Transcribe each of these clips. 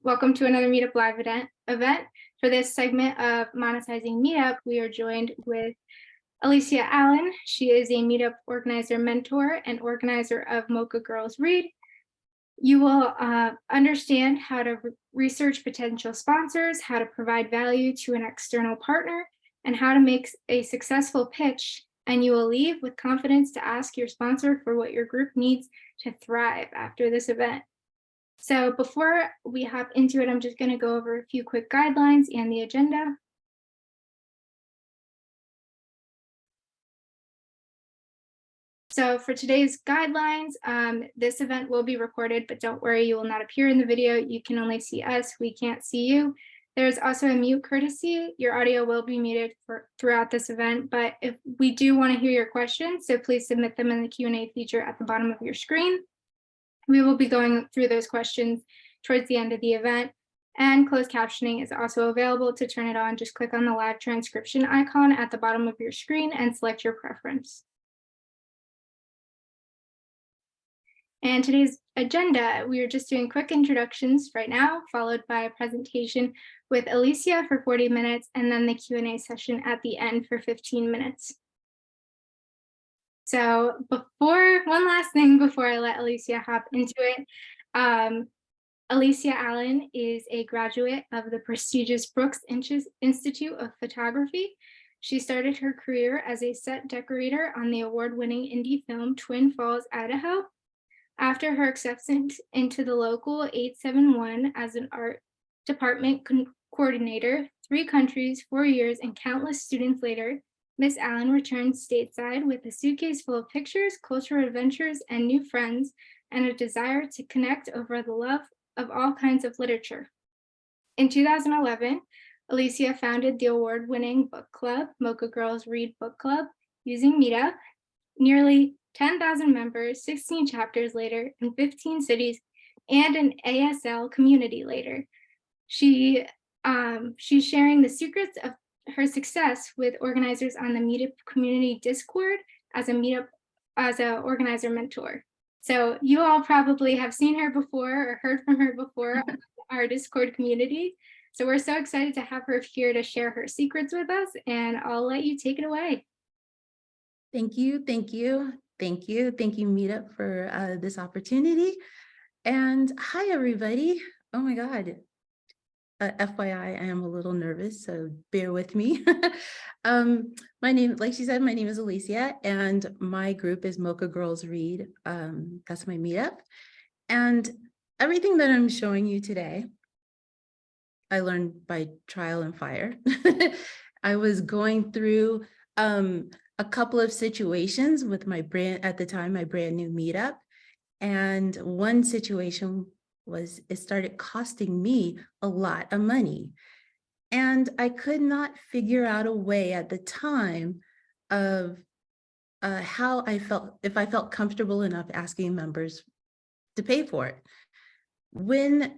Welcome to another Meetup Live event. For this segment of Monetizing Meetup, we are joined with Alicia Allen. She is a Meetup organizer mentor and organizer of Mocha Girls Read. You will understand how to research potential sponsors, how to provide value to an external partner, and how to make a successful pitch. And you will leave with confidence to ask your sponsor for what your group needs to thrive after this event. So before we hop into it, I'm just going to go over a few quick guidelines and the agenda. So for today's guidelines, this event will be recorded, but don't worry, you will not appear in the video. You can only see us, we can't see you. There's also a mute courtesy. Your audio will be muted throughout this event, but if we do want to hear your questions, so please submit them in the Q&A feature at the bottom of your screen. We will be going through those questions towards the end of the event, and closed captioning is also available. To turn it on, just click on the live transcription icon at the bottom of your screen and select your preference. And today's agenda, we are just doing quick introductions right now, followed by a presentation with Alicia for 40 minutes, and then the Q&A session at the end for 15 minutes. So one last thing before I let Alicia hop into it. Alicia Allen is a graduate of the prestigious Brooks Institute of Photography. She started her career as a set decorator on the award-winning indie film Twin Falls, Idaho. After her acceptance into the local 871 as an art department coordinator, 3 countries, 4 years, and countless students later, Miss Allen returned stateside with a suitcase full of pictures, cultural adventures, and new friends, and a desire to connect over the love of all kinds of literature. In 2011, Alicia founded the award-winning book club, Mocha Girls Read Book Club, using Meetup. Nearly 10,000 members, 16 chapters later, in 15 cities, and an ASL community later. She's sharing the secrets of her success with organizers on the Meetup community Discord as an organizer mentor. So you all probably have seen her before or heard from her before on our Discord community. So we're so excited to have her here to share her secrets with us, and I'll let you take it away. Thank you, thank you, thank you, thank you, Meetup, for this opportunity. And hi, everybody. Oh my God. FYI, I am a little nervous, so bear with me. My name, like she said, my name is Alicia, and my group is Mocha Girls Read. That's my Meetup. And everything that I'm showing you today, I learned by trial and fire. I was going through a couple of situations with my brand new Meetup. And one situation was it started costing me a lot of money. And I could not figure out a way at the time of how I felt, if I felt comfortable enough asking members to pay for it. When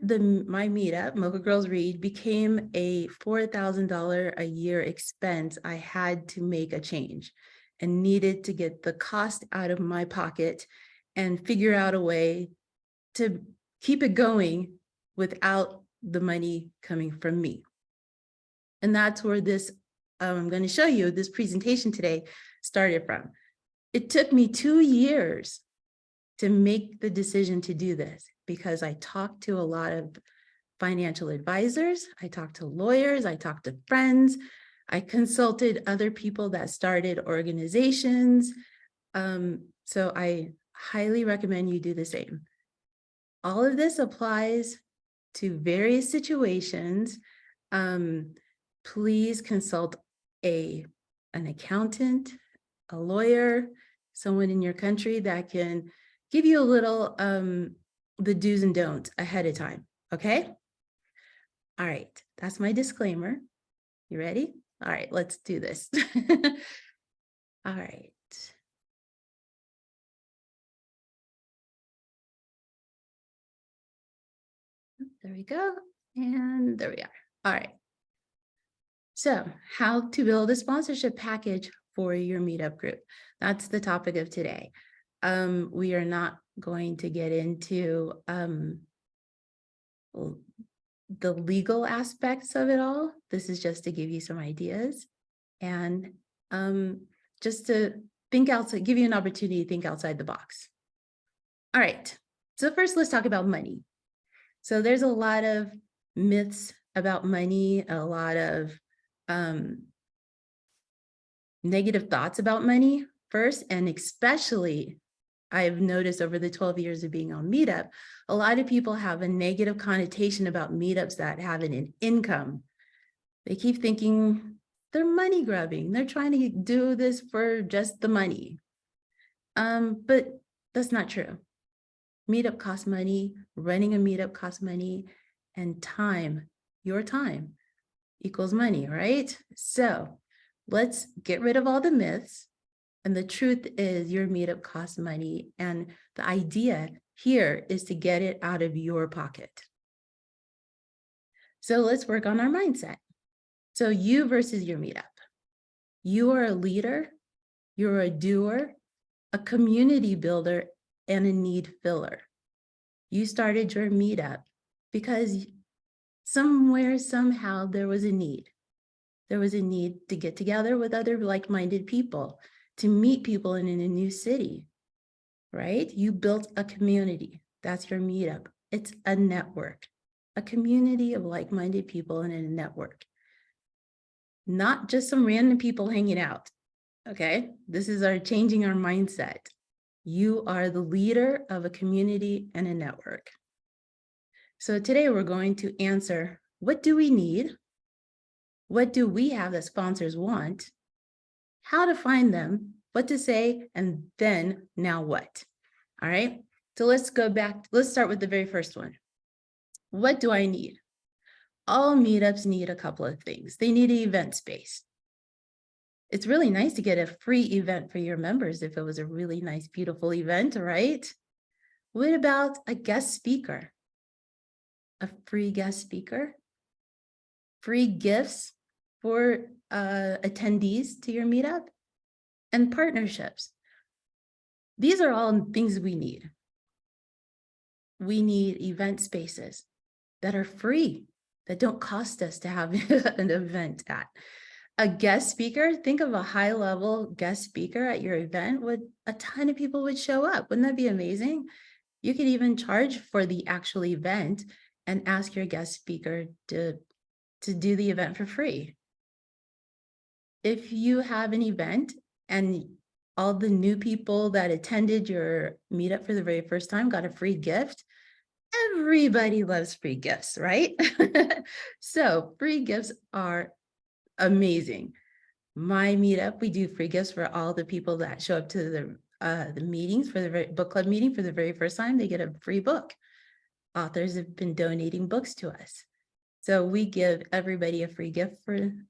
my Meetup, Mocha Girls Read, became a $4,000 a year expense, I had to make a change and needed to get the cost out of my pocket and figure out a way to keep it going without the money coming from me. And that's where this, I'm going to show you this presentation today started from. It took me 2 years to make the decision to do this because I talked to a lot of financial advisors, I talked to lawyers, I talked to friends, I consulted other people that started organizations. So I highly recommend you do the same. All of this applies to various situations. Please consult an accountant, a lawyer, someone in your country that can give you a little the do's and don'ts ahead of time, okay? All right, that's my disclaimer. You ready? All right, let's do this. All right. There we go. And there we are. All right. So how to build a sponsorship package for your Meetup group. That's the topic of today. We are not going to get into the legal aspects of it all. This is just to give you some ideas and just to think outside, give you an opportunity to think outside the box. All right. So first, let's talk about money. So there's a lot of myths about money, a lot of negative thoughts about money first, and especially I've noticed over the 12 years of being on Meetup, a lot of people have a negative connotation about meetups that have an income. They keep thinking they're money grubbing. They're trying to do this for just the money. But that's not true. Meetup costs money, running a meetup costs money, and time, your time equals money, right? So let's get rid of all the myths. And the truth is your meetup costs money. And the idea here is to get it out of your pocket. So let's work on our mindset. So you versus your meetup. You are a leader, you're a doer, a community builder, and a need filler. You started your meetup because somewhere, somehow, there was a need. There was a need to get together with other like-minded people, to meet people in a new city, right? You built a community. That's your meetup. It's a network, a community of like-minded people in a network. Not just some random people hanging out, okay? This is our changing our mindset. You are the leader of a community and a network. So today we're going to answer, what do we need? What do we have that sponsors want? How to find them, what to say, and then now what? All right, so let's go back. Let's start with the very first one. What do I need? All meetups need a couple of things. They need an event space. It's really nice to get a free event for your members if it was a really nice, beautiful event, right? What about a guest speaker? A free guest speaker? Free gifts for attendees to your meetup? And partnerships. These are all things we need. We need event spaces that are free, that don't cost us to have an event at. A guest speaker, think of a high-level guest speaker at your event, a ton of people would show up. Wouldn't that be amazing? You could even charge for the actual event and ask your guest speaker to do the event for free. If you have an event and all the new people that attended your meetup for the very first time got a free gift, everybody loves free gifts, right? So free gifts are amazing. My meetup, we do free gifts for all the people that show up to the meetings for the book club meeting for the very first time. They get a free book. Authors have been donating books to us. So we give everybody a free gift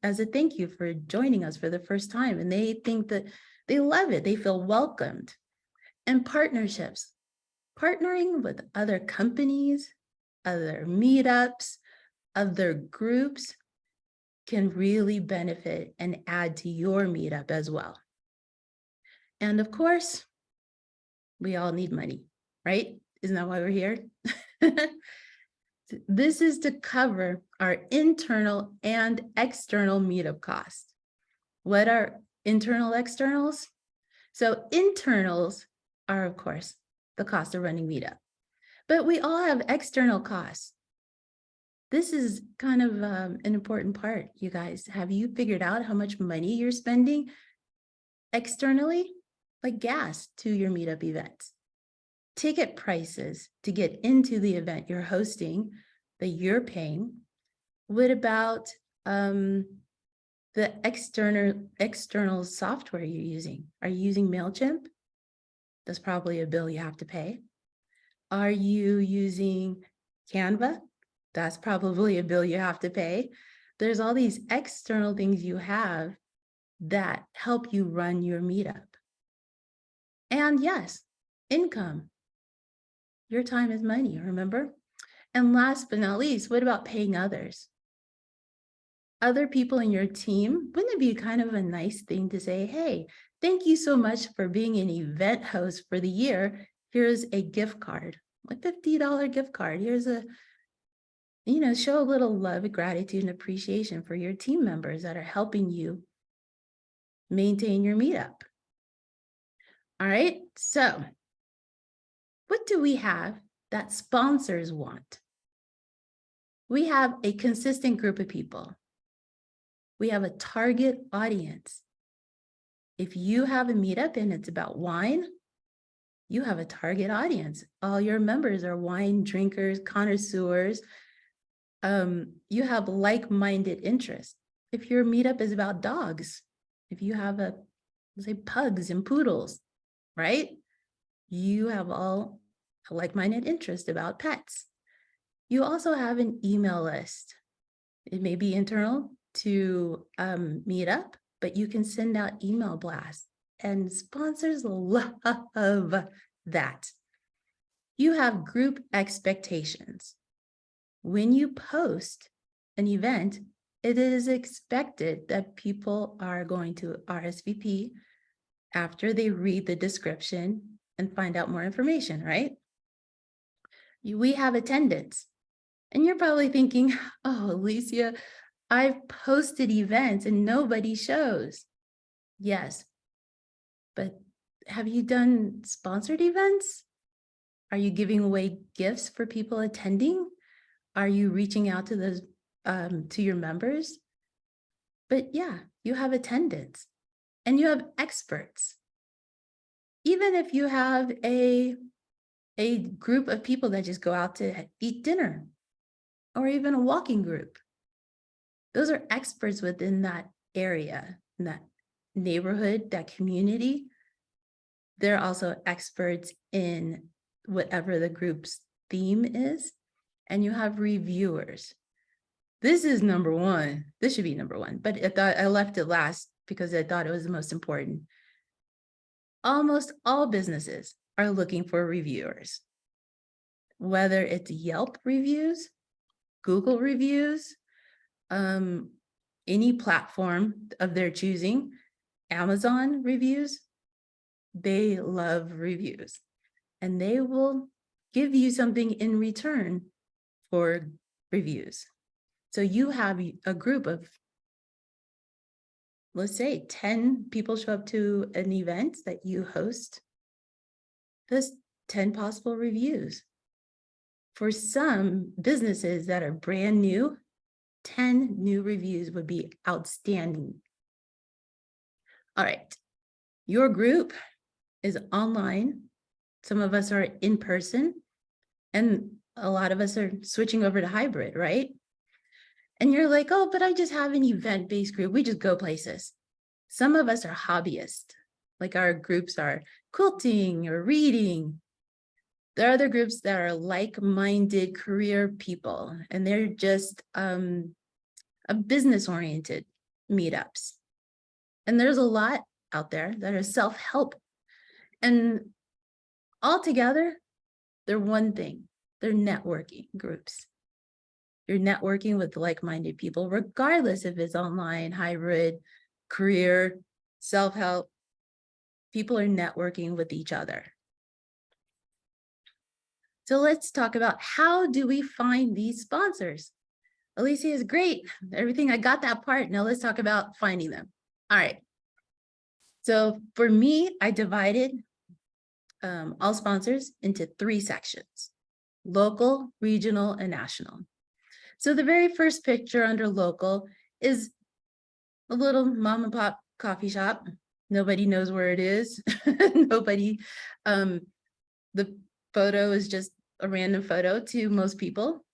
as a thank you for joining us for the first time. And they think that they love it. They feel welcomed. And partnerships, partnering with other companies, other meetups, other groups can really benefit and add to your meetup as well. And of course, we all need money, right? Isn't that why we're here? This is to cover our internal and external meetup costs. What are internal externals? So internals are, of course, the cost of running meetup, but we all have external costs. This is kind of an important part, you guys. Have you figured out how much money you're spending externally? Like gas to your meetup events, ticket prices to get into the event you're hosting that you're paying. What about the external software you're using? Are you using MailChimp? That's probably a bill you have to pay. Are you using Canva? That's probably a bill you have to pay. There's all these external things you have that help you run your meetup. And yes, income. Your time is money, remember? And last but not least, what about paying others? Other people in your team, wouldn't it be kind of a nice thing to say, hey, thank you so much for being an event host for the year. Here's a gift card, a $50 gift card. Here's Show a little love, gratitude, and appreciation for your team members that are helping you maintain your meetup. All right, so what do we have that sponsors want? We have a consistent group of people. We have a target audience. If you have a meetup and it's about wine, you have a target audience. All your members are wine drinkers, connoisseurs. You have like-minded interests. If your meetup is about dogs, if you have let's say pugs and poodles, right? You have all a like-minded interest about pets. You also have an email list. It may be internal to Meetup, but you can send out email blasts, and sponsors love that. You have group expectations. When you post an event, it is expected that people are going to RSVP after they read the description and find out more information, right? We have attendance. And you're probably thinking, oh, Alicia, I've posted events and nobody shows. Yes, but have you done sponsored events? Are you giving away gifts for people attending? Are you reaching out to those to your members? But yeah, you have attendance and you have experts. Even if you have a group of people that just go out to eat dinner, or even a walking group, those are experts within that area, in that neighborhood, that community. They're also experts in whatever the group's theme is. And you have reviewers. This is number one. This should be number one, but I left it last because I thought it was the most important. Almost all businesses are looking for reviewers, whether it's Yelp reviews, Google reviews, any platform of their choosing, Amazon reviews. They love reviews, and they will give you something in return for reviews. So you have a group of, let's say 10 people show up to an event that you host. There's 10 possible reviews. For some businesses that are brand new, 10 new reviews would be outstanding. All right, your group is online. Some of us are in person, and a lot of us are switching over to hybrid, right? And you're like, oh, but I just have an event-based group. We just go places. Some of us are hobbyists, like our groups are quilting or reading. There are other groups that are like-minded career people, and they're just a business-oriented meetups. And there's a lot out there that are self-help. And altogether, they're one thing. They're networking groups. You're networking with like-minded people, regardless if it's online, hybrid, career, self-help. People are networking with each other. So let's talk about, how do we find these sponsors? Alicia is great. Everything, I got that part. Now let's talk about finding them. All right. So for me, I divided all sponsors into 3 sections: local, regional, and national. So the very first picture under local is a little mom and pop coffee shop. Nobody knows where it is. Nobody, the photo is just a random photo to most people.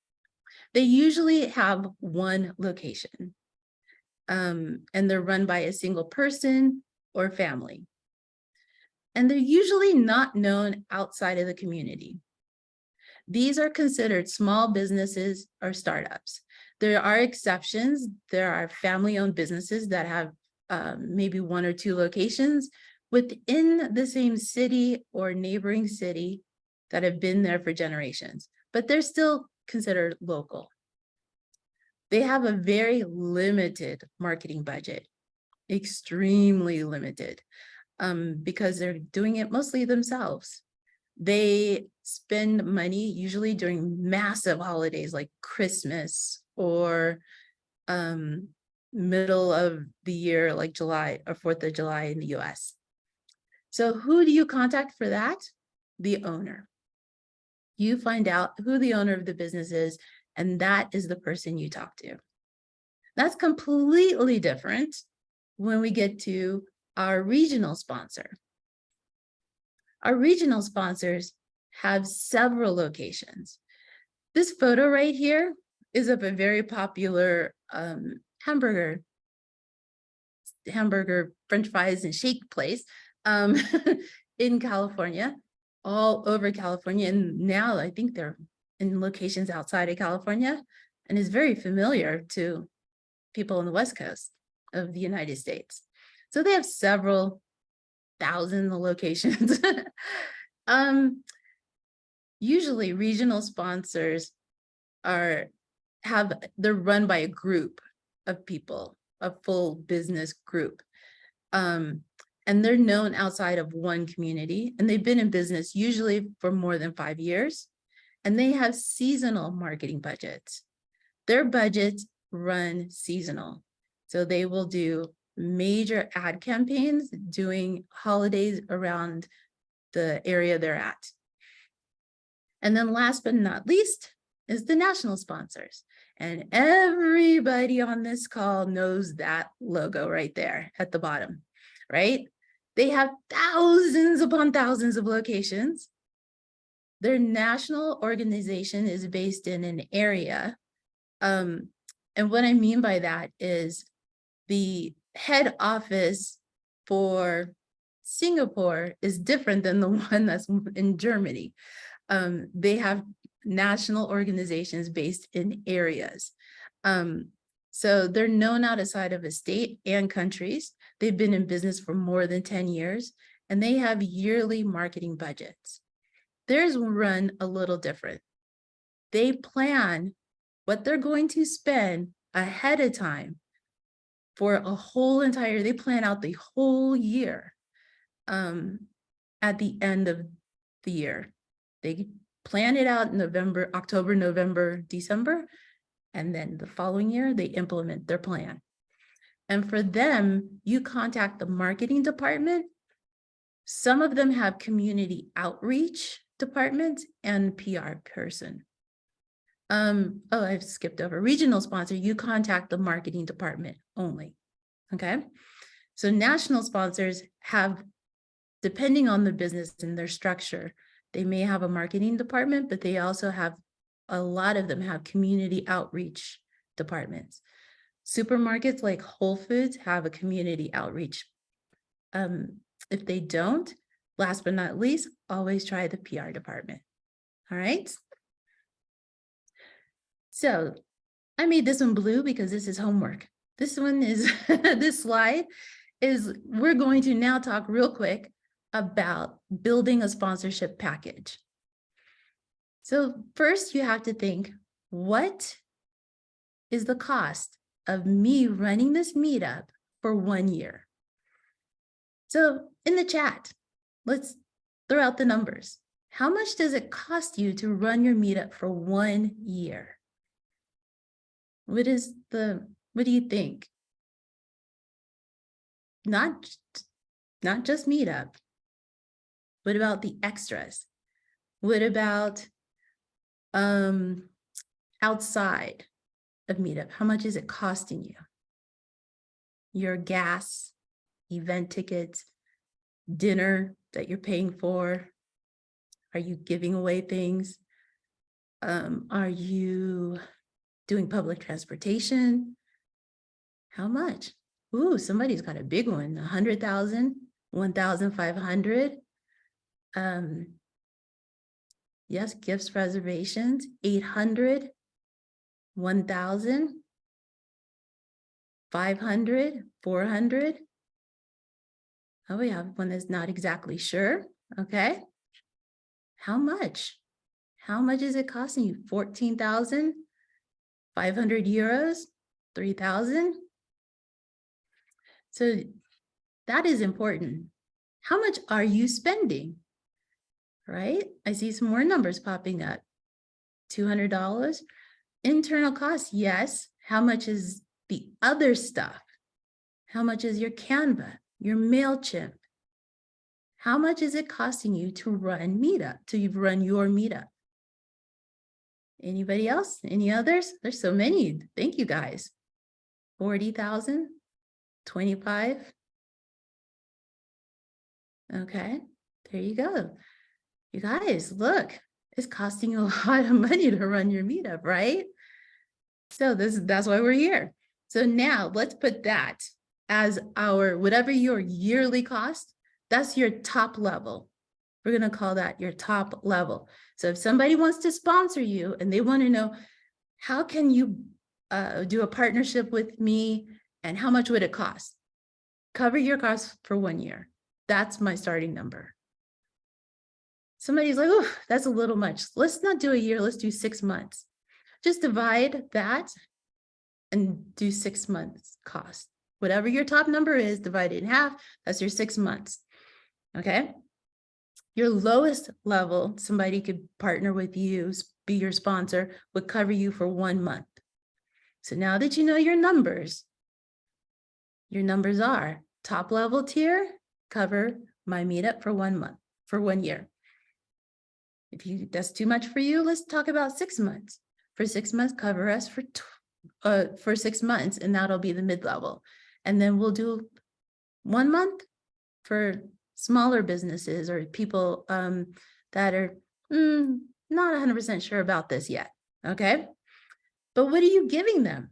They usually have one location, and they're run by a single person or family. And they're usually not known outside of the community. These are considered small businesses or startups. There are exceptions. There are family-owned businesses that have maybe 1 or 2 locations within the same city or neighboring city that have been there for generations, but they're still considered local. They have a very limited marketing budget, extremely limited, because they're doing it mostly themselves. They spend money usually during massive holidays like Christmas or middle of the year, like July or 4th of July in the US. So who do you contact for that? The owner. You find out who the owner of the business is, and that is the person you talk to. That's completely different when we get to our regional sponsor. Our regional sponsors have several locations. This photo right here is of a very popular hamburger, French fries and shake place in California, all over California. And now I think they're in locations outside of California, and is very familiar to people on the West Coast of the United States. So they have several thousand locations. Usually regional sponsors they're run by a group of people, a full business group. And they're known outside of one community, and they've been in business usually for more than 5 years, and they have seasonal marketing budgets. Their budgets run seasonal. So they will do major ad campaigns doing holidays around the area they're at. And then last but not least is the national sponsors. And everybody on this call knows that logo right there at the bottom, right? They have thousands upon thousands of locations. Their national organization is based in an area. And what I mean by that is the head office for Singapore is different than the one that's in Germany. They have national organizations based in areas. So they're known outside of a state and countries. They've been in business for more than 10 years, and they have yearly marketing budgets. Theirs will run a little different. They plan what they're going to spend ahead of time for a whole entire, they plan out the whole year at the end of the year. They plan it out in October, November, December, and then the following year, they implement their plan. And for them, you contact the marketing department. Some of them have community outreach departments and PR person. I've skipped over regional sponsor. You contact the marketing department only. Okay. So national sponsors have, depending on the business and their structure, they may have a marketing department, but they also have, a lot of them have community outreach departments. Supermarkets like Whole Foods have a community outreach. If they don't, last but not least, always try the PR department. All right. So I made this one blue because this is homework. This one is, this slide is, we're going to now talk real quick about building a sponsorship package. So first you have to think, what is the cost of me running this meetup for 1 year? So in the chat, let's throw out the numbers. How much does it cost you to run your meetup for 1 year? What do you think? Not just meetup. What about the extras? What about outside of meetup? How much is it costing you? Your gas, event tickets, dinner that you're paying for? Are you giving away things? Are you doing public transportation? How much? Ooh, somebody's got a big one, 100,000, 1,500. Yes, gifts, reservations, 800, 1,000, 500, 400. Oh, we have one that's not exactly sure. Okay. How much? How much is it costing you? 14,500 euros, 3,000. So that is important. How much are you spending? right? I see some more numbers popping up. $200. Internal costs, yes. How much is the other stuff? How much is your Canva, your MailChimp? How much is it costing you to run Meetup, to run your Meetup? Anybody else? Any others? There's so many. Thank you guys. 40,000, 25. Okay, there you go. You guys, look, it's costing you a lot of money to run your Meetup, right? So that's why we're here. So now let's put that as our, whatever your yearly cost, that's your top level. We're going to call that your top level. So if somebody wants to sponsor you and they want to know, how can you do a partnership with me and how much would it cost? Cover your costs for 1 year. That's my starting number. Somebody's like, oh, that's a little much. Let's not do a year. Let's do 6 months. Just divide that and do 6 months cost. Whatever your top number is, divide it in half. That's your 6 months. Okay. Your lowest level, somebody could partner with you, be your sponsor, would cover you for 1 month. So now that you know your numbers are top level tier, cover my Meetup for 1 month, for 1 year. If that's too much for you, let's talk about 6 months. For 6 months, cover us for 6 months, and that'll be the mid-level. And then we'll do 1 month for smaller businesses or people that are not 100% sure about this yet, okay? But what are you giving them?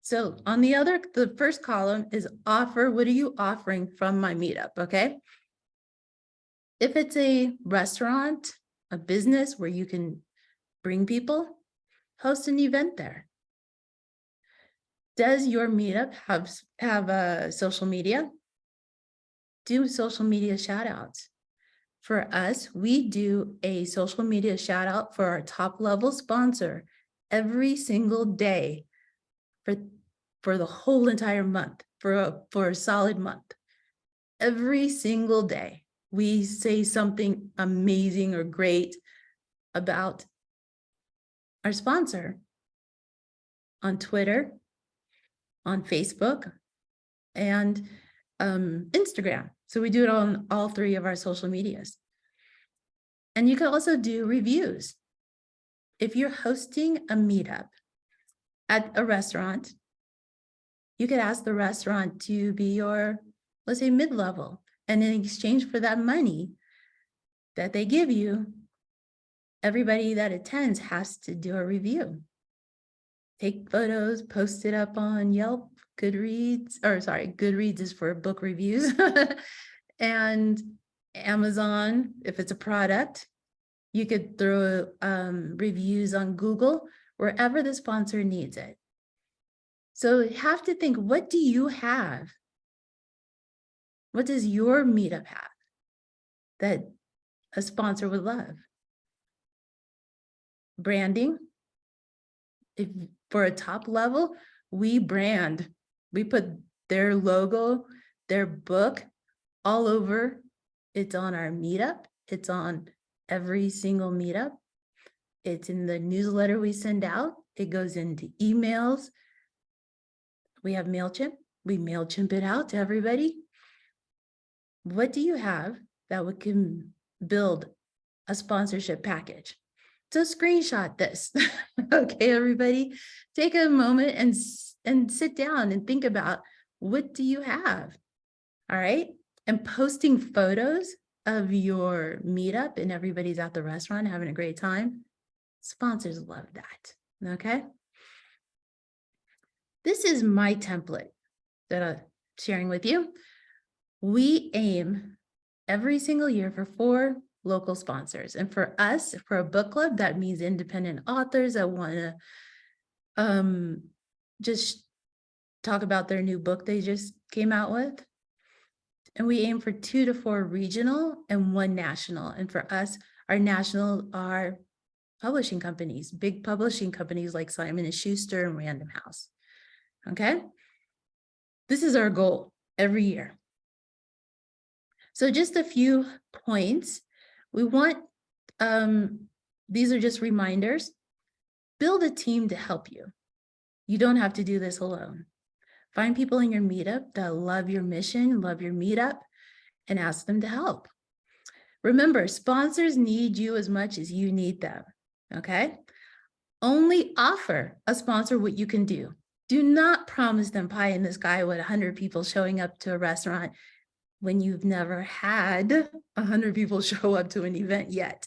So on the first column is offer. What are you offering from my Meetup, okay? If it's a restaurant, a business where you can bring people, host an event there. Does your Meetup have a social media? Do social media shout outs. For us, we do a social media shout out for our top level sponsor every single day for the whole entire month, for a solid month. Every single day, we say something amazing or great about our sponsor on Twitter, on Facebook, and Instagram. So we do it on all 3 of our social medias. And you can also do reviews. If you're hosting a Meetup at a restaurant, you could ask the restaurant to be your, let's say, mid-level. And in exchange for that money that they give you, everybody that attends has to do a review. Take photos, post it up on Yelp, Goodreads is for book reviews, and Amazon, if it's a product. You could throw reviews on Google, wherever the sponsor needs it. So you have to think, what do you have? What does your Meetup have that a sponsor would love? Branding. If for a top level, we brand. We put their logo, their book all over. It's on our Meetup. It's on every single Meetup. It's in the newsletter we send out. It goes into emails. We have MailChimp. We MailChimp it out to everybody. What do you have that can build a sponsorship package? So screenshot this. Okay, everybody, take a moment and sit down and think about, what do you have? All right. And posting photos of your Meetup and everybody's at the restaurant having a great time. Sponsors love that. Okay. This is my template that I'm sharing with you. We aim every single year for 4 local sponsors. And for us, for a book club, that means independent authors that want to just talk about their new book they just came out with. And we aim for 2 to 4 regional and 1 national. And for us, our national are publishing companies, big publishing companies like Simon & Schuster and Random House. Okay. This is our goal every year. So just a few points We want, these are just reminders. Build a team to help you. You don't have to do this alone. Find people in your meetup that love your mission, love your meetup, and ask them to help. Remember, sponsors need you as much as you need them, okay? Only offer a sponsor what you can do. Do not promise them pie in the sky with 100 people showing up to a restaurant when you've never had 100 people show up to an event yet.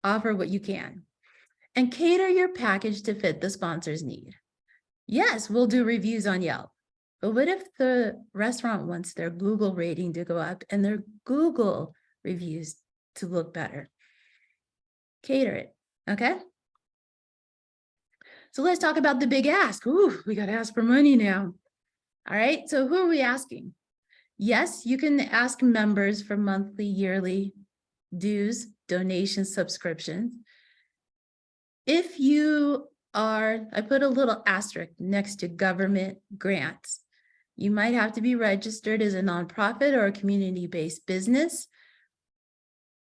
Offer what you can and cater your package to fit the sponsor's need. Yes, we'll do reviews on Yelp, but what if the restaurant wants their Google rating to go up and their Google reviews to look better? Cater it, okay? So let's talk about the big ask. Ooh, we got to ask for money now. All right, so who are we asking? Yes, you can ask members for monthly, yearly dues, donations, subscriptions. If you are, I put a little asterisk next to government grants. You might have to be registered as a nonprofit or a community-based business,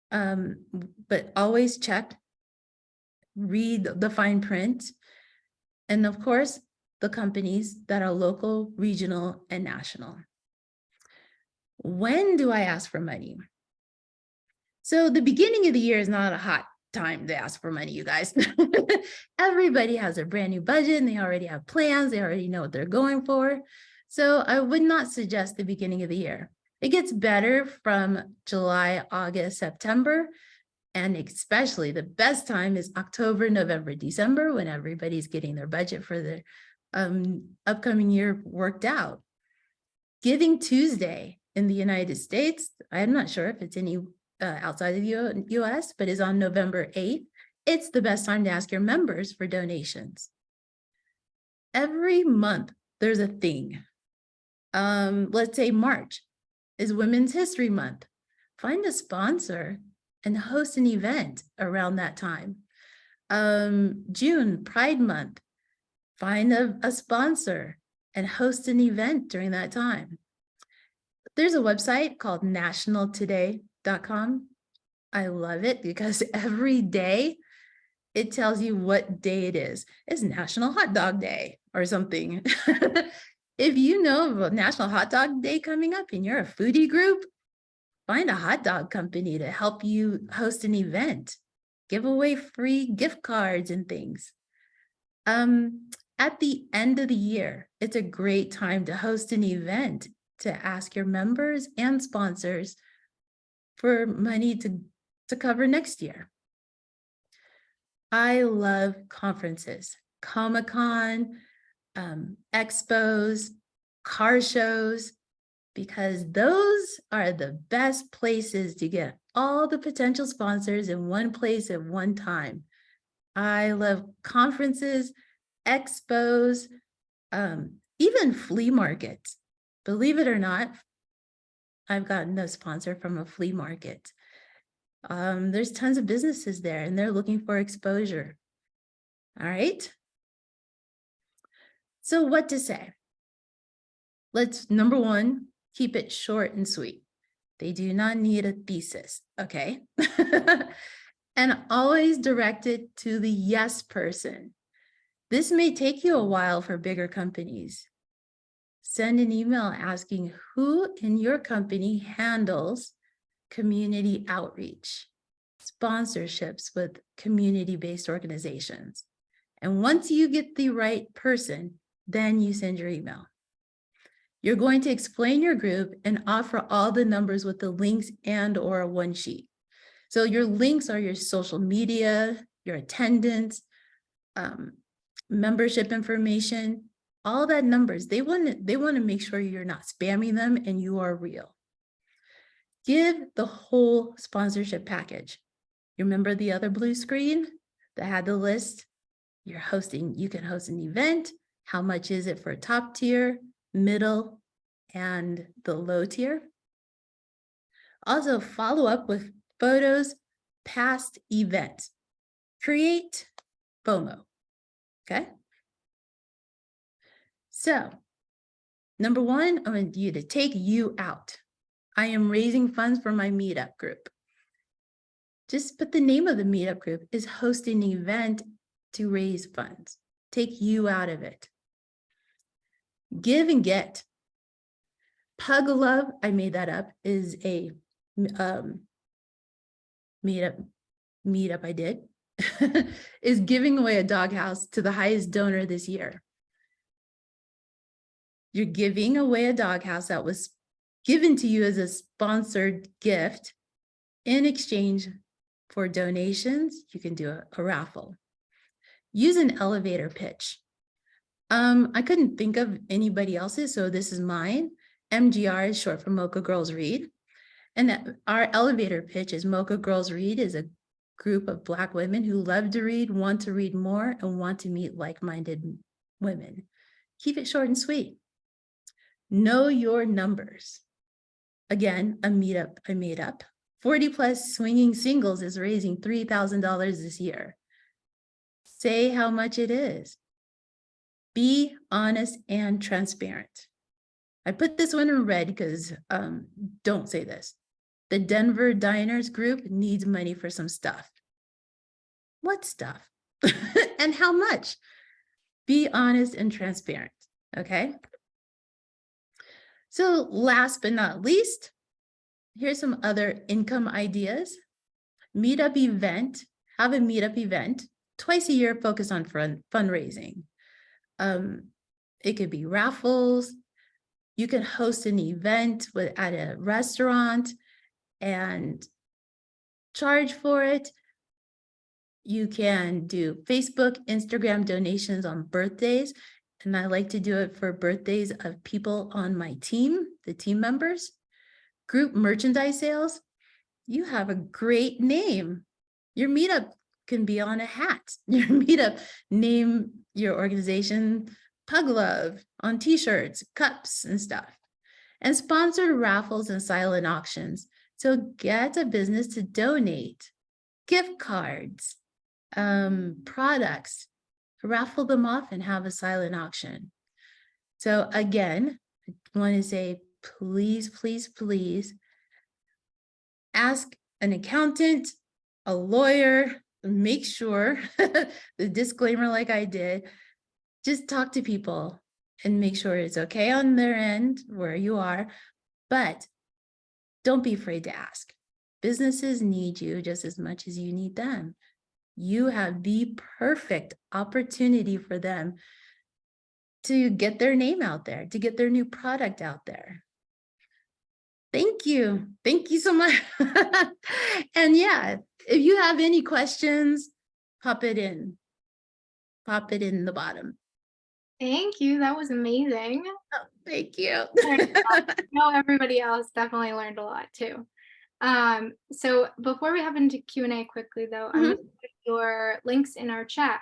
but always check, read the fine print, and of course, the companies that are local, regional, and national. When do I ask for money? So the beginning of the year is not a hot time to ask for money, you guys. Everybody has a brand new budget and they already have plans. They already know what they're going for. So I would not suggest the beginning of the year. It gets better from July, August, September, and especially the best time is October, November, December, when everybody's getting their budget for the upcoming year worked out. Giving Tuesday in the United States, I'm not sure if it's any outside of the US, but is on November 8th. It's the best time to ask your members for donations. Every month, there's a thing. Let's say March is Women's History Month. Find a sponsor and host an event around that time. June, Pride Month. Find a sponsor and host an event during that time. There's a website called nationaltoday.com. I love it because every day it tells you what day it is. It's National Hot Dog Day or something. If you know of a National Hot Dog Day coming up and you're a foodie group, find a hot dog company to help you host an event. Give away free gift cards and things. At the end of the year, it's a great time to host an event to ask your members and sponsors for money to cover next year. I love conferences, Comic-Con, expos, car shows, because those are the best places to get all the potential sponsors in one place at one time. I love conferences, expos, even flea markets. Believe it or not, I've gotten a sponsor from a flea market. There's tons of businesses there and they're looking for exposure. All right. So what to say? Let's, number one, keep it short and sweet. They do not need a thesis, okay? And always direct it to the yes person. This may take you a while for bigger companies. Send an email asking who in your company handles community outreach, sponsorships with community-based organizations. And once you get the right person, then you send your email. You're going to explain your group and offer all the numbers with the links and or a one sheet. So your links are your social media, your attendance, membership information, all that numbers. They want to make sure you're not spamming them and you are real. Give the whole sponsorship package. You remember the other blue screen that had the list? You can host an event. How much is it for top tier, middle, and the low tier? Also follow up with photos, past events. Create FOMO, okay? So, number one, I want you to take you out. I am raising funds for my meetup group. Just but the name of the meetup group is hosting an event to raise funds. Take you out of it. Give and get. Pug Love, I made that up, is a meetup I did, is giving away a doghouse to the highest donor this year. You're giving away a doghouse that was given to you as a sponsored gift. In exchange for donations, you can do a raffle. Use an elevator pitch. I couldn't think of anybody else's, so this is mine. MGR is short for Mocha Girls Read. And our elevator pitch is Mocha Girls Read is a group of Black women who love to read, want to read more, and want to meet like-minded women. Keep it short and sweet. Know your numbers. Again, a meetup I made up. 40 plus swinging singles is raising $3,000 this year. Say how much it is. Be honest and transparent. I put this one in red because don't say this. The Denver Diners group needs money for some stuff. What stuff? And how much? Be honest and transparent, okay? So last but not least, here's some other income ideas. Meetup event, have a meetup event twice a year focused on fundraising. It could be raffles. You can host an event at a restaurant and charge for it. You can do Facebook, Instagram donations on birthdays. And I like to do it for birthdays of people on my team, the team members. Group merchandise sales. You have a great name. Your meetup can be on a hat. Your meetup, name your organization Pug Love on t-shirts, cups and stuff. And sponsored raffles and silent auctions. So get a business to donate. Gift cards, products, raffle them off and have a silent auction. So again, I want to say, please, please, please ask an accountant, a lawyer, make sure the disclaimer like I did, just talk to people and make sure it's okay on their end where you are, but don't be afraid to ask. Businesses need you just as much as you need them. You have the perfect opportunity for them to get their name out there, to get their new product out there. Thank you. Thank you so much. And yeah, if you have any questions, pop it in the bottom. Thank you. That was amazing. Oh, thank you. I know everybody else definitely learned a lot too. So before we hop into Q&A quickly though, I'm gonna put your links in our chat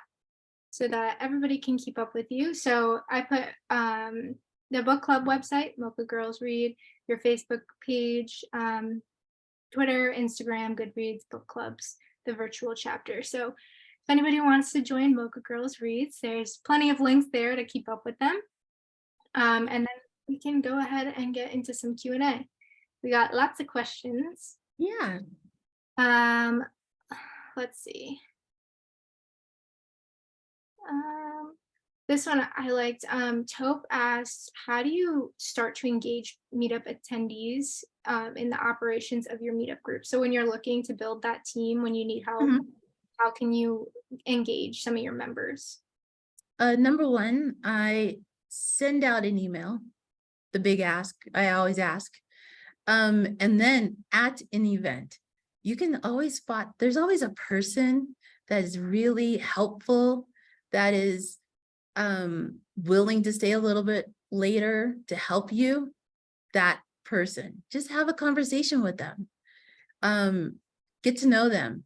so that everybody can keep up with you. So I put the book club website, Mocha Girls Read, your Facebook page, Twitter, Instagram, Goodreads, book clubs, the virtual chapter. So if anybody wants to join Mocha Girls Reads, there's plenty of links there to keep up with them. And then we can go ahead and get into some Q&A. We got lots of questions. Yeah. Let's see. This one I liked. Taupe asked, how do you start to engage meetup attendees in the operations of your meetup group? So when you're looking to build that team, when you need help, how can you engage some of your members? Number one, I send out an email, the big ask, I always ask. And then at an event, you can always spot, there's always a person that is really helpful, that is willing to stay a little bit later to help you. That person, just have a conversation with them. Get to know them.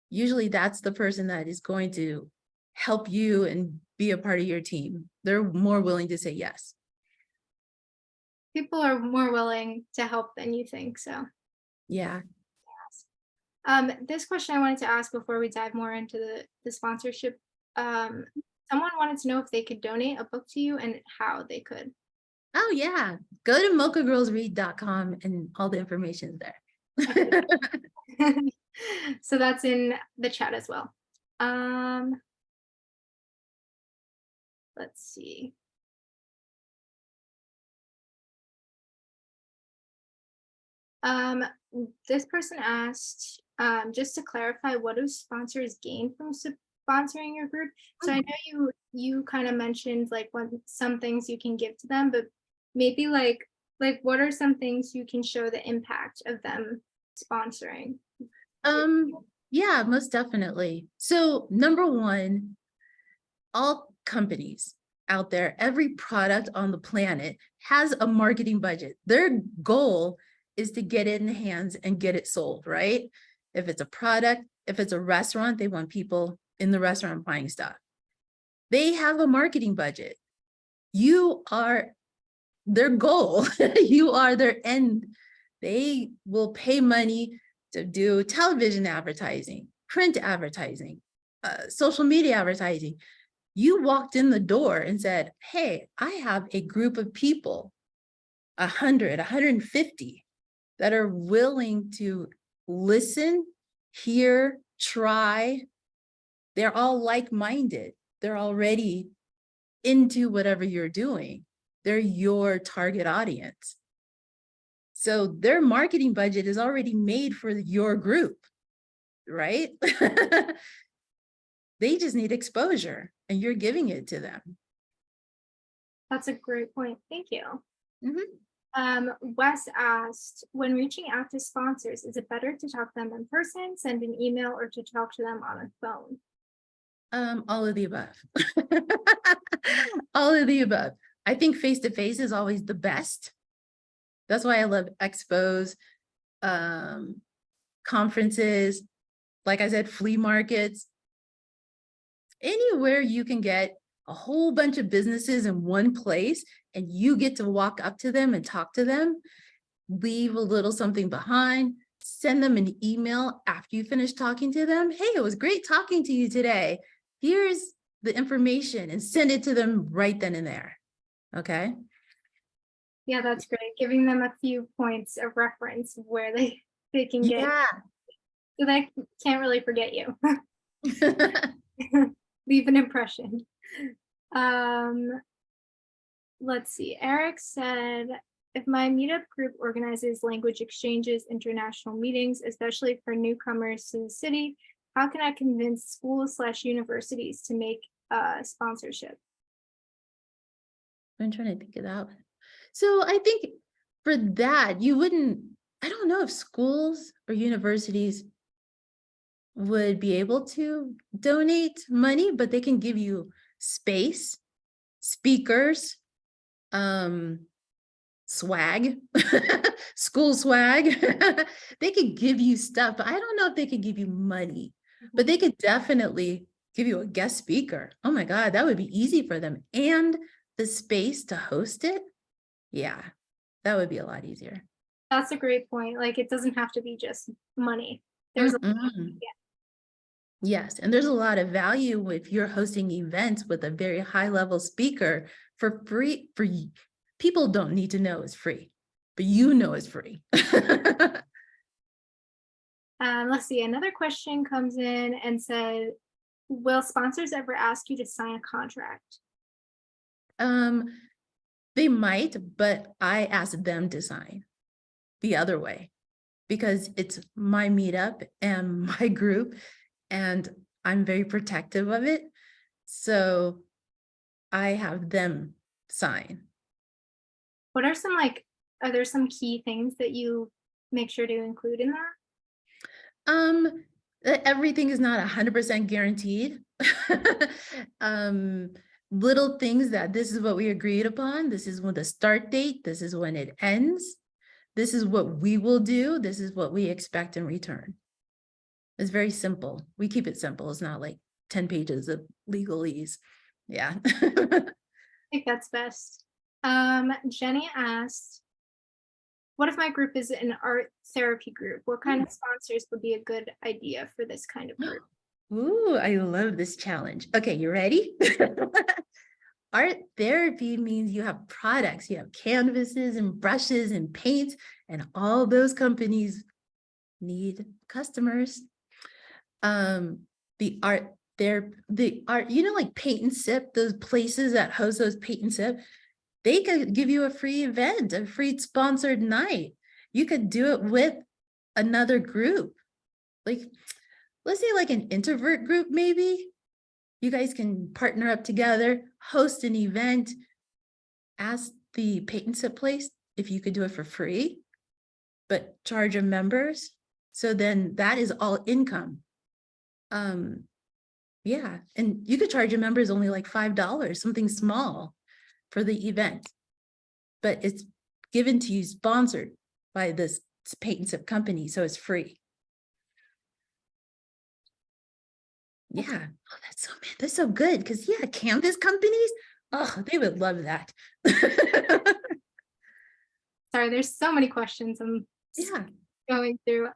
Usually that's the person that is going to help you and be a part of your team. They're more willing to say yes. People are more willing to help than you think, so. Yeah. This question I wanted to ask before we dive more into the sponsorship. Someone wanted to know if they could donate a book to you and how they could. Oh yeah, go to mochagirlsread.com and all the information is there. So that's in the chat as well. Um, let's see. Um, this person asked, just to clarify, what do sponsors gain from sponsoring your group? So I know you kind of mentioned like when some things you can give to them, but maybe like what are some things you can show the impact of them sponsoring? Um, yeah, most definitely. So number one, all companies out there, every product on the planet has a marketing budget. Their goal is to get it in the hands and get it sold, right? If it's a product, if it's a restaurant, they want people in the restaurant buying stuff. They have a marketing budget. You are their goal. You are their end. They will pay money to do television advertising, print advertising, social media advertising. You walked in the door and said, hey, I have a group of people, 100, 150, that are willing to listen, hear, try. They're all like-minded. They're already into whatever you're doing. They're your target audience. So their marketing budget is already made for your group, right? They just need exposure and you're giving it to them. That's a great point. Thank you. Mhm. Wes asked, when reaching out to sponsors, is it better to talk to them in person, send an email, or to talk to them on a phone? All of the above. All of the above. I think face-to-face is always the best. That's why I love expos, conferences, like I said, flea markets, anywhere you can get a whole bunch of businesses in one place and you get to walk up to them and talk to them, leave a little something behind, send them an email after you finish talking to them. Hey, it was great talking to you today. Here's the information, and send it to them right then and there. Okay. Yeah, that's great. Giving them a few points of reference where they can get, Yeah. so they can't really forget you. Leave an impression. Um, let's see. Eric said, if my meetup group organizes language exchanges, international meetings, especially for newcomers to the city, how can I convince schools/universities to make sponsorship? I'm trying to think of that. So I think for that, you wouldn't, I don't know if schools or universities would be able to donate money, but they can give you space, speakers, um, swag, school swag. They could give you stuff, but I don't know if they could give you money, but they could definitely give you a guest speaker. Oh my God, that would be easy for them. And the space to host it. Yeah, that would be a lot easier. That's a great point. Like, it doesn't have to be just money. There's a Mm-mm. yeah, Yes, and there's a lot of value if you're hosting events with a very high level speaker for free. People don't need to know it's free, but you know it's free. let's see. Another question comes in and said, will sponsors ever ask you to sign a contract? um, they might, but I asked them to sign the other way because it's my meetup and my group, and I'm very protective of it. So I have them sign. What are some are there some key things that you make sure to include in that? Um, Everything is not 100% guaranteed. um, Little things that this is what we agreed upon. This is when the start date. This is when it ends. This is what we will do. This is what we expect in return. It's very simple. We keep it simple. It's not like 10 pages of legalese. Yeah. I think that's best. Jenny asked, what if my group is an art therapy group? What kind of sponsors would be a good idea for this kind of group? Ooh, I love this challenge. Okay, you ready? Art therapy means you have products, you have canvases and brushes and paints, and all those companies need customers. The art, like paint and sip, those places that host those paint and sip, they could give you a free event, a free sponsored night. You could do it with another group. Like, let's say like an introvert group, maybe. You guys can partner up together, host an event, ask the paint and sip place if you could do it for free, but charge your members. So then that is all income. Yeah, and you could charge your members only like $5, something small for the event, but it's given to you sponsored by this paint and sip company, so it's free. Yeah, oh, that's so good, because yeah, canvas companies, oh, they would love that. Sorry, there's so many questions I'm Yeah. going through.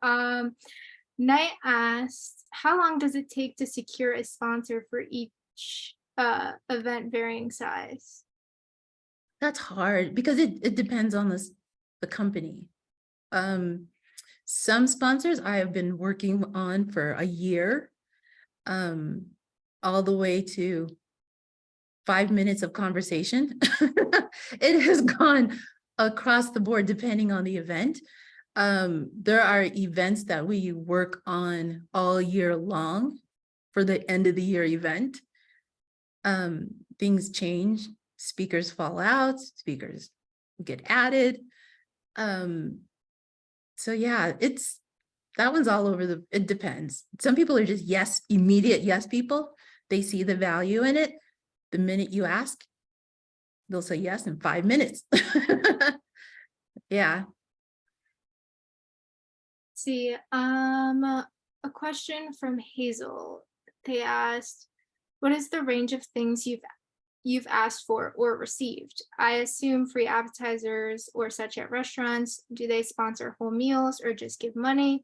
Knight asked, how long does it take to secure a sponsor for each event varying size? That's hard because it depends on the company. Some sponsors I have been working on for a year, all the way to 5 minutes of conversation. It has gone across the board depending on the event. There are events that we work on all year long for the end of the year event. Things change, speakers fall out, speakers get added. So yeah, that one's all over it depends. Some people are just immediate yes people. They see the value in it. The minute you ask, they'll say yes in 5 minutes. Yeah. See, a question from Hazel. They asked, what is the range of things you've asked for or received? I assume free appetizers or such at restaurants. Do they sponsor whole meals or just give money?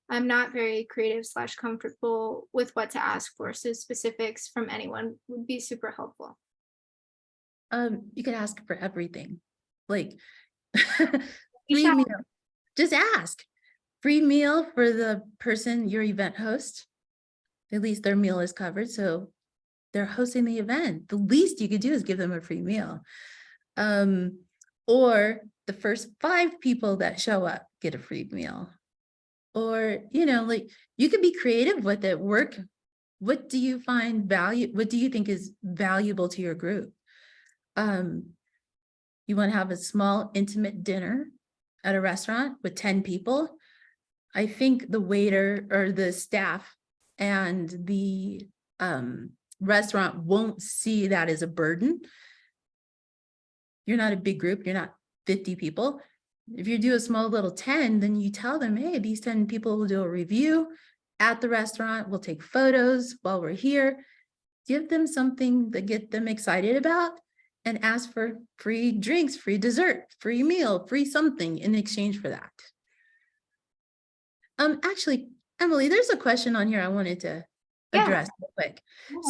I'm not very creative / comfortable with what to ask for, so specifics from anyone would be super helpful. You could ask for everything, like You free should- meal. Just ask. Free meal for the person, your event host. At least their meal is covered, so they're hosting the event. The least you could do is give them a free meal. Or the first 5 people that show up get a free meal. Or, like you could be creative with it. What do you find value? What do you think is valuable to your group? You want to have a small, intimate dinner at a restaurant with 10 people. I think the waiter or the staff and the restaurant won't see that as a burden. You're not a big group. You're not 50 people. If you do a small little 10, then you tell them, hey, these 10 people will do a review at the restaurant. We'll take photos while we're here. Give them something to get them excited about and ask for free drinks, free dessert, free meal, free something in exchange for that. Actually, Emily, there's a question on here I wanted to address real quick.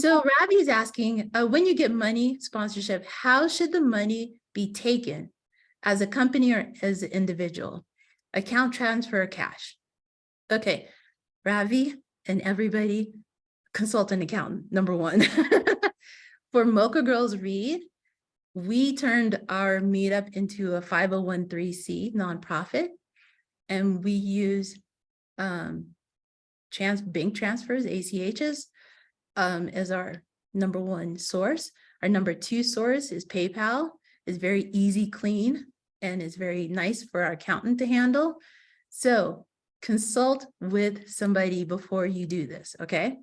So Ravi is asking, when you get money sponsorship, how should the money be taken? As a company or as an individual? Account transfer or cash? Okay, Ravi and everybody, consult an accountant, number 1. For Mocha Girls Read, we turned our meetup into a 501(c) nonprofit, and we use bank transfers, ACHs, as our number 1 source. Our number 2 source is PayPal. It's very easy, clean, and is very nice for our accountant to handle. So consult with somebody before you do this, okay?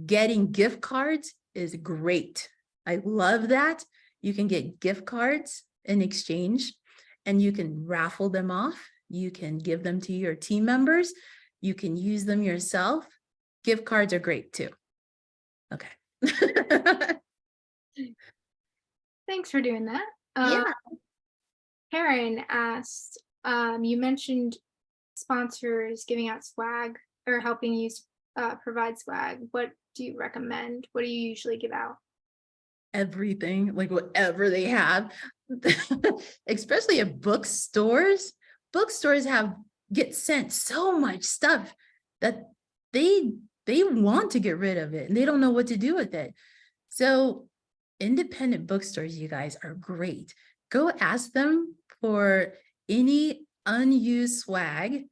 Getting gift cards is great. I love that. You can get gift cards in exchange, and you can raffle them off. You can give them to your team members. You can use them yourself. Gift cards are great too. Okay. Thanks for doing that. Yeah. Karen asked, you mentioned sponsors giving out swag or helping you provide swag. What do you recommend? What do you usually give out? Everything, like whatever they have, especially at bookstores. Bookstores have get sent so much stuff that they want to get rid of it and they don't know what to do with it. So independent bookstores, you guys, are great. Go ask them for any unused swag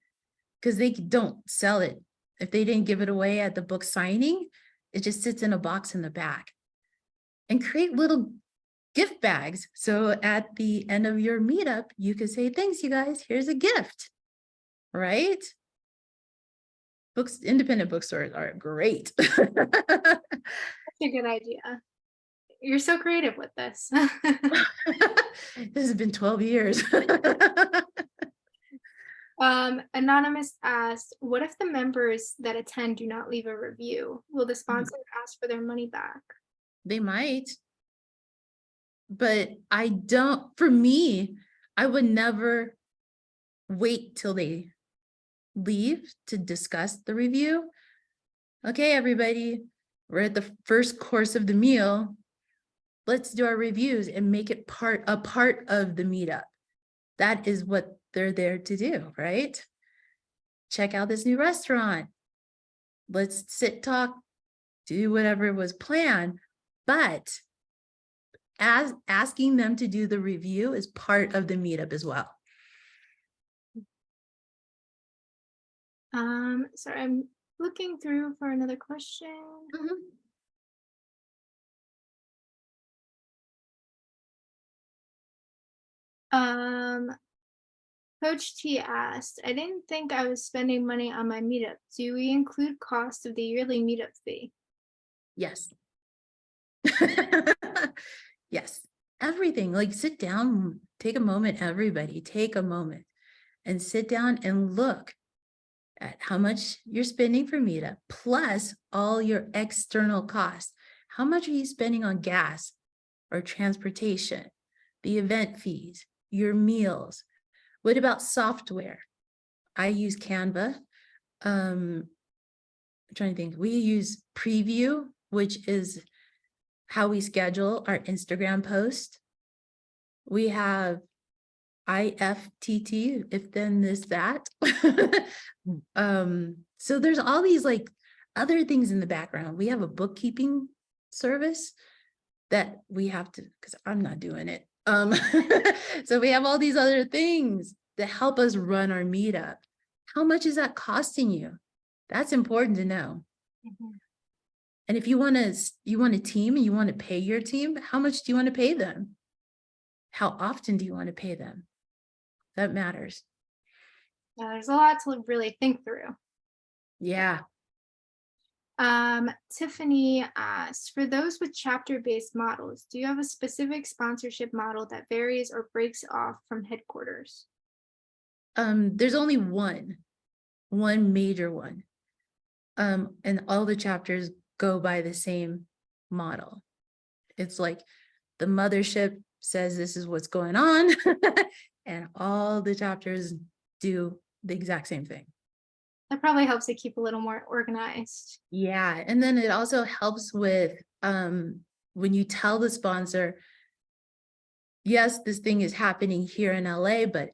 because they don't sell it. If they didn't give it away at the book signing, it just sits in a box in the back. And create little gift bags. So at the end of your meetup, you could say, thanks, you guys, here's a gift, right? Independent bookstores are great. That's a good idea. You're so creative with this. This has been 12 years. Anonymous asked, what if the members that attend do not leave a review? Will the sponsor ask for their money back? They might, but for me, I would never wait till they leave to discuss the review. Okay, everybody, we're at the first course of the meal. Let's do our reviews and make it a part of the meetup. That is what they're there to do, right? Check out this new restaurant. Let's sit, talk, do whatever was planned. But as asking them to do the review is part of the meetup as well. Sorry, I'm looking through for another question. Coach T asked, I didn't think I was spending money on my meetup. Do we include cost of the yearly meetup fee? Yes. Yes. Everything. Like, sit down, take a moment, everybody, take a moment and sit down and look at how much you're spending for meetup, plus all your external costs. How much are you spending on gas or transportation, the event fees, your meals? What about software? I use Canva. I'm trying to think. We use Preview, which is how we schedule our Instagram post. We have IFTT, if then this, that. So there's all these like other things in the background. We have a bookkeeping service that we have to, because I'm not doing it. So we have all these other things that help us run our meetup. How much is that costing you? That's important to know. And if you want a team and you want to pay your team, how much do you want to pay them? How often do you want to pay them? That matters. Yeah, there's a lot to really think through. Yeah. Tiffany asked, for those with chapter-based models, do you have a specific sponsorship model that varies or breaks off from headquarters? There's only one major one. And all the chapters go by the same model. It's like the mothership says this is what's going on, and all the chapters do the exact same thing. That probably helps to keep a little more organized. Yeah, and then it also helps with when you tell the sponsor, yes, this thing is happening here in LA, but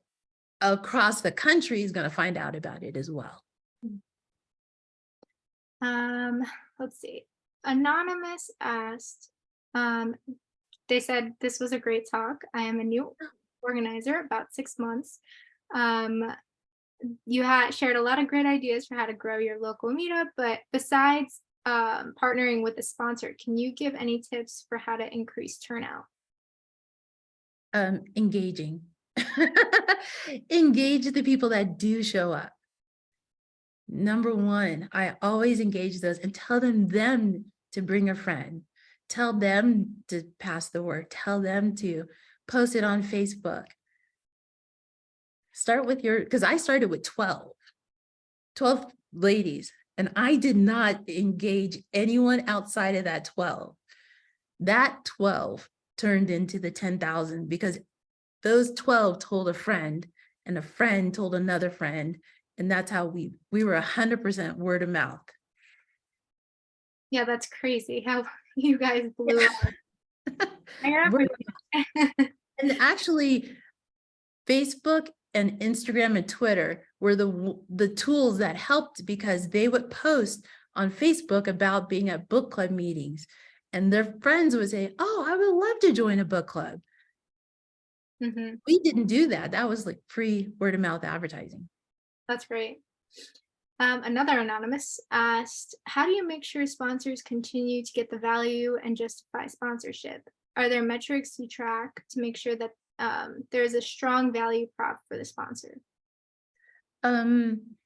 across the country is going to find out about it as well. Let's see. Anonymous asked, they said this was a great talk. I am a new organizer, about 6 months. You had shared a lot of great ideas for how to grow your local meetup, but besides partnering with a sponsor, can you give any tips for how to increase turnout? Engaging. Engage the people that do show up. Number one, I always engage those and tell them to bring a friend. Tell them to pass the word. Tell them to post it on Facebook. Start with because I started with 12 ladies, and I did not engage anyone outside of that 12. That 12 turned into the 10,000 because those 12 told a friend, and a friend told another friend, and that's how we were 100% word of mouth. Yeah, that's crazy how you guys blew up. And actually, Facebook and Instagram and Twitter were the tools that helped, because they would post on Facebook about being at book club meetings, and their friends would say, oh, I would love to join a book club. Mhm. We didn't do that. That was like free word of mouth advertising. That's great. Another anonymous asked, how do you make sure sponsors continue to get the value and justify sponsorship? Are there metrics you track to make sure that there is a strong value prop for the sponsor? Um,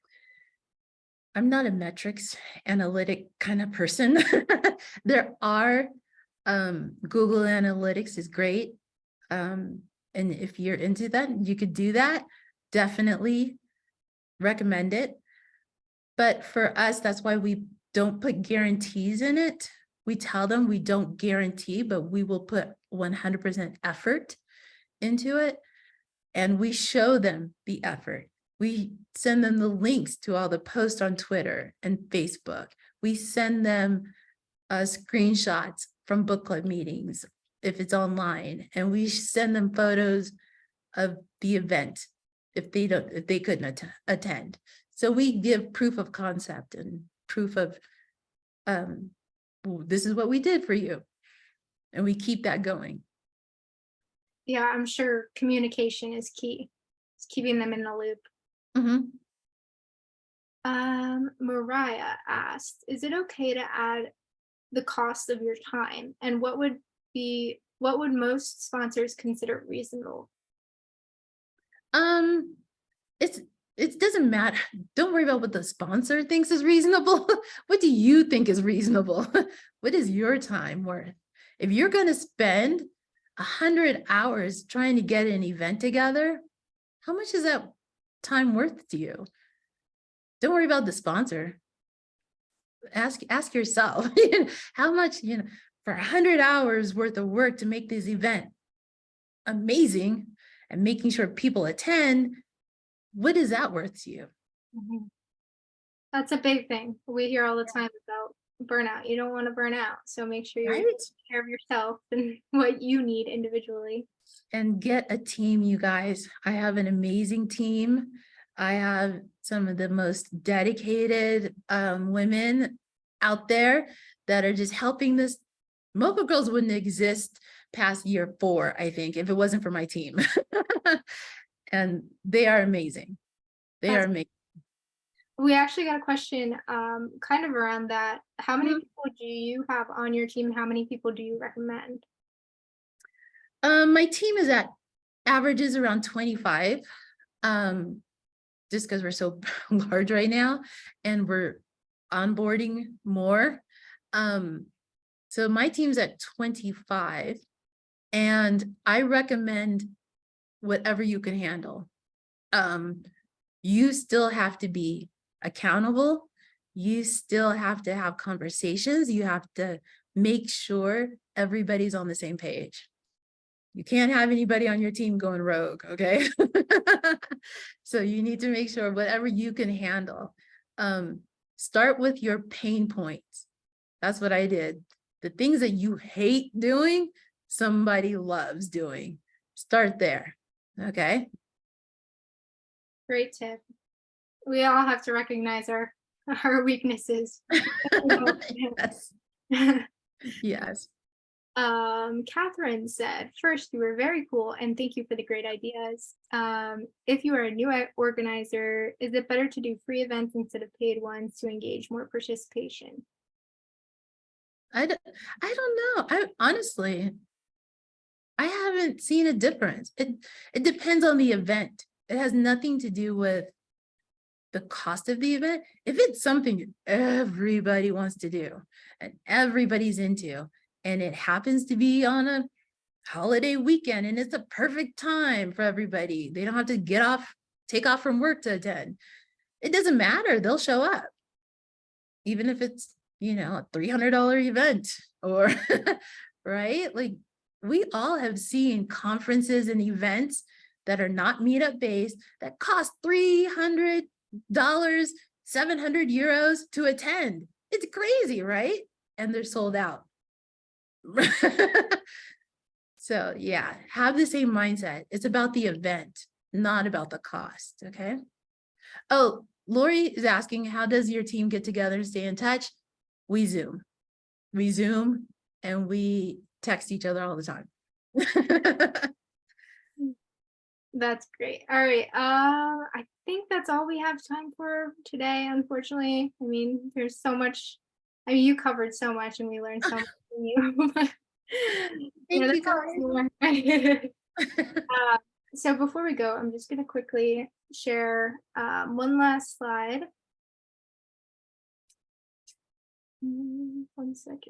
I'm not a metrics analytic kind of person. There are, Google Analytics is great. And if you're into that, you could do that. Definitely recommend it. But for us, that's why we don't put guarantees in it. We tell them we don't guarantee, but we will put 100% effort into it. And we show them the effort. We send them the links to all the posts on Twitter and Facebook. We send them screenshots from book club meetings if it's online, and we send them photos of the event if they couldn't attend. So we give proof of concept and proof of this is what we did for you, and we keep that going. Yeah, I'm sure communication is key. It's keeping them in the loop. Mhm. Mariah asked, is it okay to add the cost of your time? And what would most sponsors consider reasonable? Um, it's it doesn't matter. Don't worry about what the sponsor thinks is reasonable. What do you think is reasonable? What is your time worth? If you're going to spend 100 hours trying to get an event together, how much is that time worth to you? Don't worry about the sponsor. Ask yourself, how much, for 100 hours worth of work to make this event amazing and making sure people attend, what is that worth to you? Mhm. That's a big thing. We hear all the time about burnout. You don't want to burn out. So make sure you're taking Right? care of yourself and what you need individually. And get a team, you guys. I have an amazing team. I have some of the most dedicated women out there that are just helping this. Mocha Girls wouldn't exist past year 4, I think, if it wasn't for my team. And they are amazing. They are That's amazing. We actually got a question kind of around that. How many Mhm. people do you have on your team? How many people do you recommend? My team is at averages around 25. Just because we're so large right now and we're onboarding more. So my team's at 25, and I recommend whatever you can handle. You still have to be accountable. You still have to have conversations. You have to make sure everybody's on the same page. You can't have anybody on your team going rogue, okay? So you need to make sure whatever you can handle. Start with your pain points. That's what I did. The things that you hate doing, somebody loves doing. Start there, okay? Great tip. We all have to recognize our weaknesses. Yes, yes. Catherine said, first, you were very cool and thank you for the great ideas. If you are a new organizer, is it better to do free events instead of paid ones to engage more participation? I don't, I don't know. I honestly, I haven't seen a difference. It depends on the event. It has nothing to do with the cost of the event. If it's something everybody wants to do and everybody's into, and it happens to be on a holiday weekend and it's a perfect time for everybody, they don't have to take off from work to attend. It doesn't matter, they'll show up. Even if it's, a $300 event or, right? Like, we all have seen conferences and events that are not meetup based that cost $300, 700 euros to attend. It's crazy, right? And they're sold out. So yeah, have the same mindset. It's about the event, not about the cost, okay? Oh, Lori is asking, how does your team get together and stay in touch? We Zoom. We Zoom and we text each other all the time. That's great. All right. I think that's all we have time for today, unfortunately. I mean, there's so much. I mean, you covered so much and we learned so much from you. But, Thank you there's guys. always more. So before we go, I'm just going to quickly share one last slide. 1 second.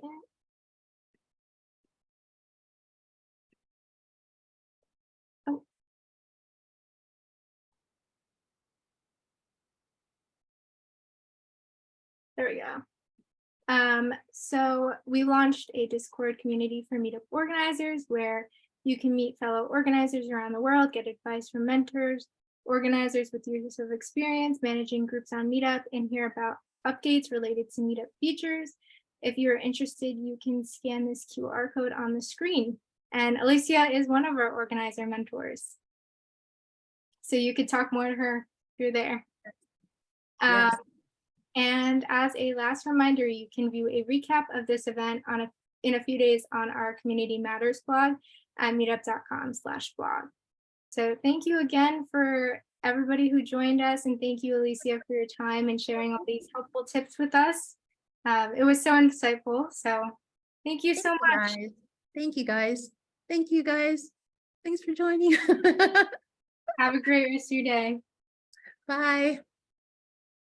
Oh, there we go. So we launched a Discord community for Meetup organizers where you can meet fellow organizers around the world, get advice from mentors, organizers with years of experience managing groups on Meetup, and hear about updates related to Meetup features. If you're interested, you can scan this QR code on the screen. And Alicia is one of our organizer mentors. So you could talk more to her through there. Yes. And as a last reminder, you can view a recap of this event in a few days on our Community Matters blog at meetup.com/blog. So thank you again for everybody who joined us, and thank you, Alicia, for your time and sharing all these helpful tips with us. It was so insightful. So thank you so much. Guys. Thank you guys. Thank you guys. Thanks for joining. Have a great rest of your day. Bye.